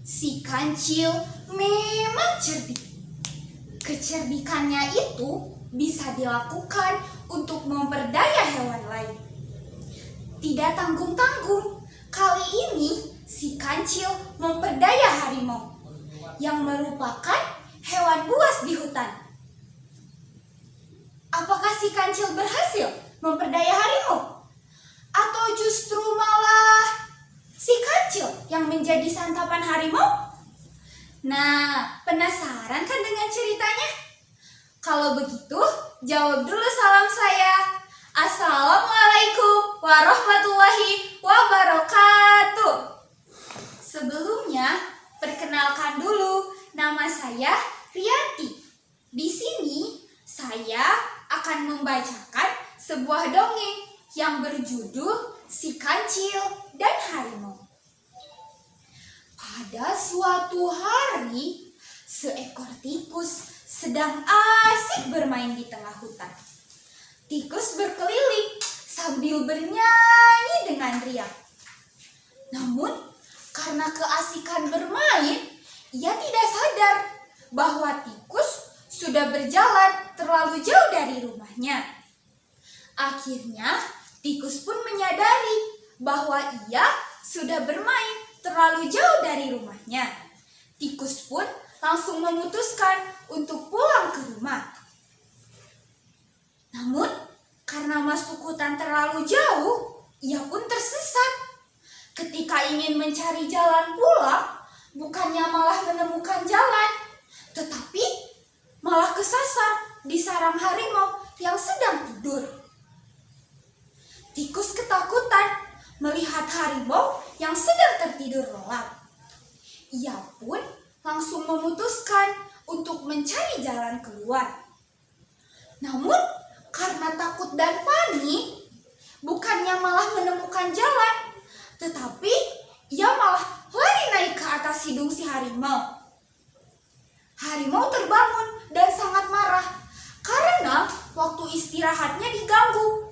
Si kancil memang cerdik. Kecerdikannya itu bisa dilakukan untuk memperdaya hewan lain. Tidak tanggung-tanggung, kali ini si kancil memperdaya harimau yang merupakan hewan buas di hutan. Apakah si kancil berhasil memperdaya harimau? Atau justru malah si kancil yang menjadi santapan harimau? Nah, penasaran kan dengan ceritanya? Kalau begitu, jawab dulu salam saya. Assalamualaikum warahmatullahi wabarakatuh. Sebelumnya, perkenalkan dulu, nama saya Rianti. Di sini, saya akan membacakan sebuah dongeng yang berjudul Si Kancil dan Harimau. Pada suatu hari, seekor tikus sedang asik bermain di tengah hutan. Tikus berkeliling sambil bernyanyi dengan riang. Namun, karena keasikan bermain, ia tidak sadar bahwa tikus sudah berjalan terlalu jauh dari rumahnya. Akhirnya, tikus pun menyadari bahwa ia sudah bermain terlalu jauh dari rumahnya. Tikus pun langsung memutuskan untuk pulang ke rumah. Namun, karena masuk hutan terlalu jauh, ia pun tersesat. Ketika ingin mencari jalan pulang, bukannya malah menemukan jalan, tetapi malah kesasar di sarang harimau yang sedang tidur. Tikus ketakutan melihat harimau yang sedang tertidur lelap. Ia pun langsung memutuskan untuk mencari jalan keluar. Namun, karena takut dan panik, bukannya malah menemukan jalan, tetapi ia malah lari naik ke atas hidung si harimau. Harimau terbangun dan sangat marah karena waktu istirahatnya diganggu.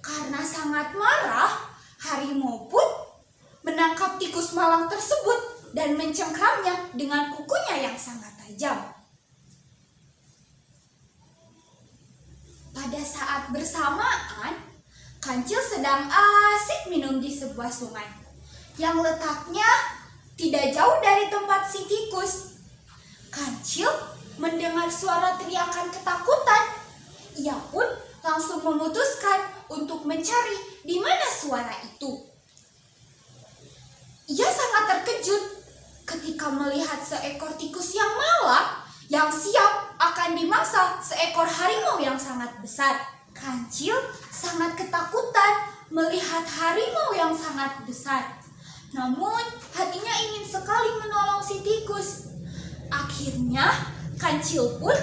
Karena sangat marah, harimau pun menangkap tikus malang tersebut dan mencengkramnya dengan kukunya yang sangat tajam. Pada saat bersamaan, kancil sedang asik minum di sebuah sungai yang letaknya tidak jauh dari tempat si tikus. Kancil mendengar suara teriakan ketakutan. Ia pun langsung memutuskan untuk mencari di mana suara itu. Ia sangat terkejut ketika melihat seekor tikus yang malang yang siap akan dimangsa seekor harimau yang sangat besar. Kancil sangat ketakutan melihat harimau yang sangat besar. Namun hatinya ingin sekali menolong si tikus. Akhirnya kancil pun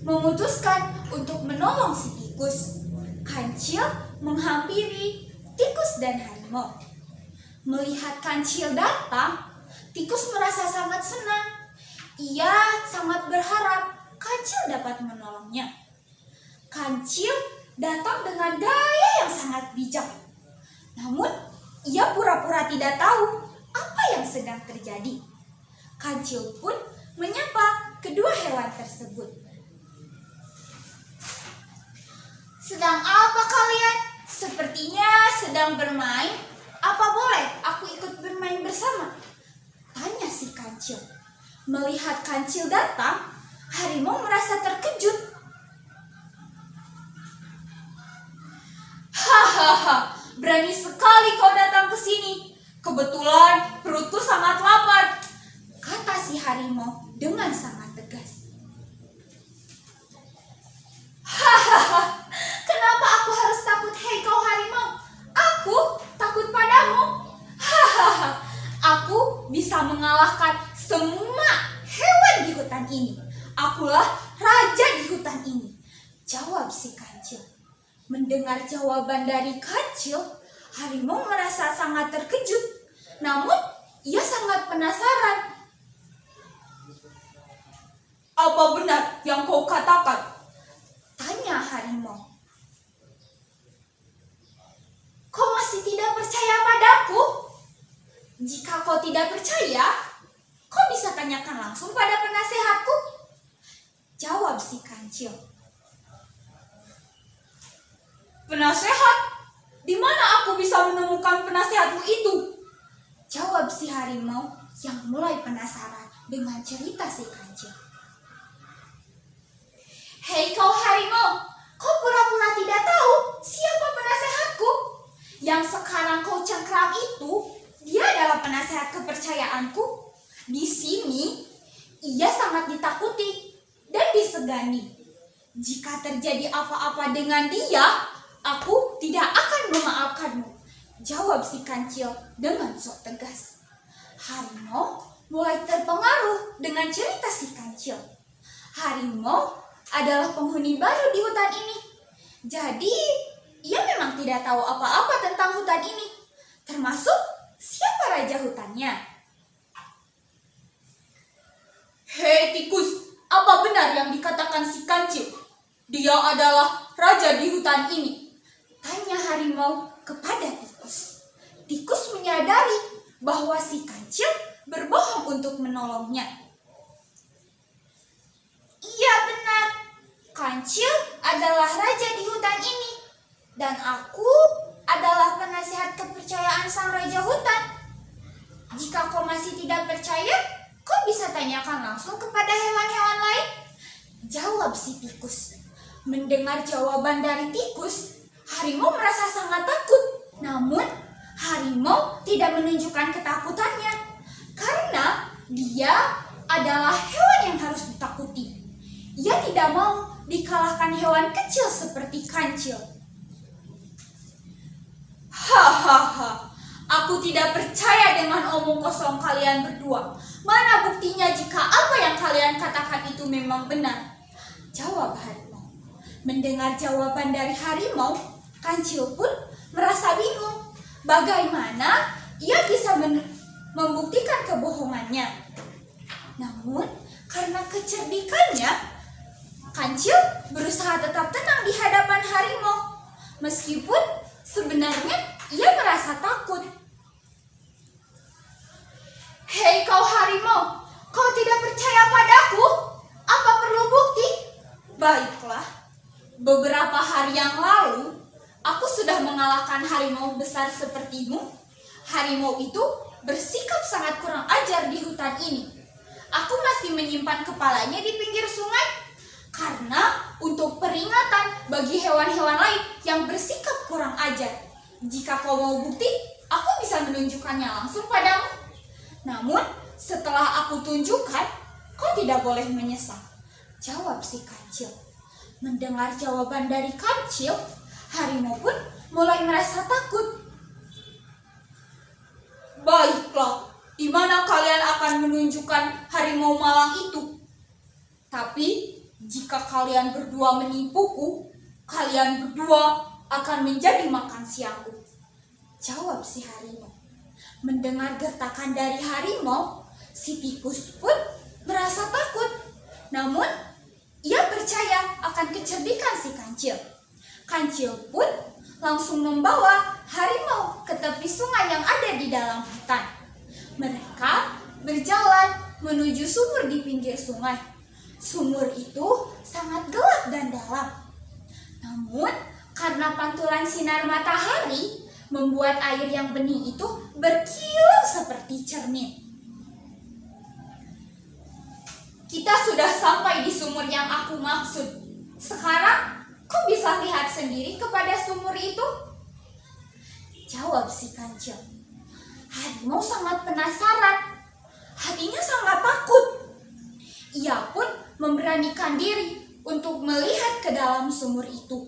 memutuskan untuk menolong si tikus. Kancil menghampiri tikus dan harimau. Melihat kancil datang, tikus merasa sangat senang. Ia sangat berharap kancil dapat menolongnya. Kancil datang dengan gaya yang sangat bijak. Namun, ia pura-pura tidak tahu apa yang sedang terjadi. Kancil pun menyapa kedua hewan tersebut. Sedang apa kalian? Sepertinya sedang bermain. Apa boleh aku ikut bermain bersama? Tanya si kancil. Melihat kancil datang, harimau merasa terkejut. Hahaha, berani sekali kau datang ke sini. Kebetulan perutku sangat lapar, kata si harimau dengan sangat tegas. Hahaha, kenapa aku harus takut, hei kau harimau? Aku takut padamu. Hahaha, aku bisa mengalahkan semua hewan di hutan ini. Akulah raja di hutan ini, jawab si kancil. Mendengar jawaban dari kancil, harimau merasa sangat terkejut. Namun, ia sangat penasaran. Apa benar yang kau katakan? Tanya harimau. Kau masih tidak percaya padaku? Jika kau tidak percaya, kau tanyakan langsung pada penasehatku? Jawab si kancil. Penasehat? Di mana aku bisa menemukan penasehatmu itu? Jawab si harimau yang mulai penasaran dengan cerita si kancil. Hei kau harimau, kau pura-pura tidak tahu siapa penasehatku? Yang sekarang kau cengkram itu, dia adalah penasehat kepercayaanku. Di sini, ia sangat ditakuti dan disegani. Jika terjadi apa-apa dengan dia, aku tidak akan memaafkanmu. Jawab si kancil dengan sok tegas. Harimau mulai terpengaruh dengan cerita si kancil. Harimau adalah penghuni baru di hutan ini. Jadi, ia memang tidak tahu apa-apa tentang hutan ini, termasuk siapa raja hutannya. Hei tikus, apa benar yang dikatakan si kancil? Dia adalah raja di hutan ini. Tanya harimau kepada tikus. Tikus menyadari bahwa si kancil berbohong untuk menolongnya. Iya benar, kancil adalah raja di hutan ini. Dan aku adalah penasihat kepercayaan sang raja hutan. Jika kau masih tidak percaya, kau bisa tanyakan langsung kepada hewan-hewan lain. Jawab si tikus. Mendengar jawaban dari tikus, harimau merasa sangat takut. Namun, harimau tidak menunjukkan ketakutannya karena dia adalah hewan yang harus ditakuti. Ia tidak mau dikalahkan hewan kecil seperti kancil. Hahaha, aku tidak percaya dengan omong kosong kalian berdua. Mana buktinya jika apa yang kalian katakan itu memang benar? Jawab harimau. Mendengar jawaban dari harimau, kancil pun merasa bingung. Bagaimana ia bisa membuktikan kebohongannya? Namun, karena kecerdikannya, kancil berusaha tetap tenang di hadapan harimau. Meskipun sebenarnya ia merasa takut. Hei kau harimau, kau tidak percaya padaku? Apa perlu bukti? Baiklah, beberapa hari yang lalu, aku sudah mengalahkan harimau besar sepertimu. Harimau itu bersikap sangat kurang ajar di hutan ini. Aku masih menyimpan kepalanya di pinggir sungai karena untuk peringatan bagi hewan-hewan lain yang bersikap kurang ajar. Jika kau mau bukti, aku bisa menunjukkannya langsung padamu. Namun, setelah aku tunjukkan, kau tidak boleh menyesal. Jawab si kancil. Mendengar jawaban dari kancil, harimau pun mulai merasa takut. Baiklah, di mana kalian akan menunjukkan harimau malang itu? Tapi, jika kalian berdua menipuku, kalian berdua akan menjadi makan siangku. Jawab si harimau. Mendengar gertakan dari harimau, si tikus pun merasa takut. Namun, ia percaya akan kecerdikan si kancil. Kancil pun langsung membawa harimau ke tepi sungai yang ada di dalam hutan. Mereka berjalan menuju sumur di pinggir sungai. Sumur itu sangat gelap dan dalam. Namun, karena pantulan sinar matahari membuat air yang bening itu berkilau seperti cermin. Kita sudah sampai di sumur yang aku maksud. Sekarang, kau bisa lihat sendiri kepada sumur itu? Jawab si kancil. Harimau sangat penasaran. Hatinya sangat takut. Ia pun memberanikan diri untuk melihat ke dalam sumur itu.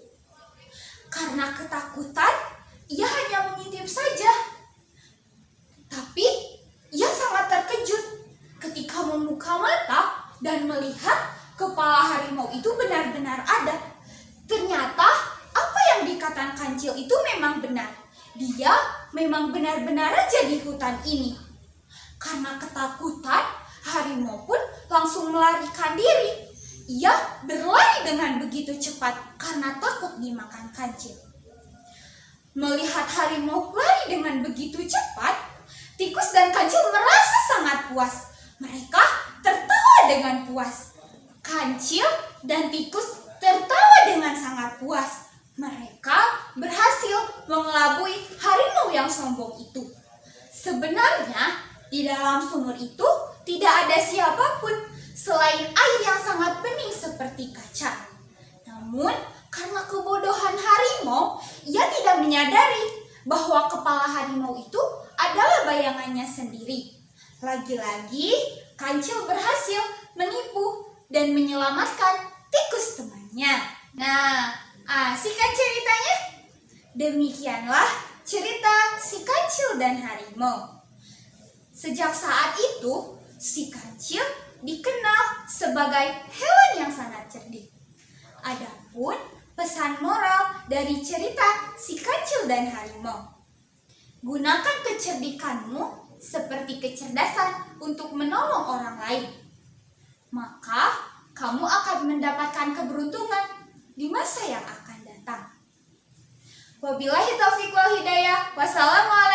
Karena ketakutan, ia hanya mengintip saja. Tapi, ia sangat terkejut ketika membuka mata dan melihat kepala harimau itu benar-benar ada. Ternyata, apa yang dikatakan kancil itu memang benar. Dia memang benar-benar raja di hutan ini. Karena ketakutan, harimau pun langsung melarikan diri. Ia berlari dengan begitu cepat karena takut dimakan kancil. Melihat harimau lari dengan begitu cepat, tikus dan kancil merasa sangat puas. Mereka dengan puas. Kancil dan tikus tertawa dengan sangat puas. Mereka berhasil mengelabui harimau yang sombong itu. Sebenarnya, di dalam sumur itu tidak ada siapapun selain air yang sangat bening seperti kaca. Namun, karena kebodohan harimau, ia tidak menyadari bahwa kepala harimau itu adalah bayangannya sendiri. Lagi-lagi, Kancil berhasil menipu dan menyelamatkan tikus temannya. Nah, asik kan ceritanya? Demikianlah cerita si Kancil dan harimau. Sejak saat itu, si Kancil dikenal sebagai hewan yang sangat cerdik. Adapun pesan moral dari cerita si Kancil dan harimau: gunakan kecerdikanmu seperti kecerdasan untuk menolong orang lain. Maka kamu akan mendapatkan keberuntungan di masa yang akan datang. Wabillahi taufiq wal hidayah. Wassalamualaikum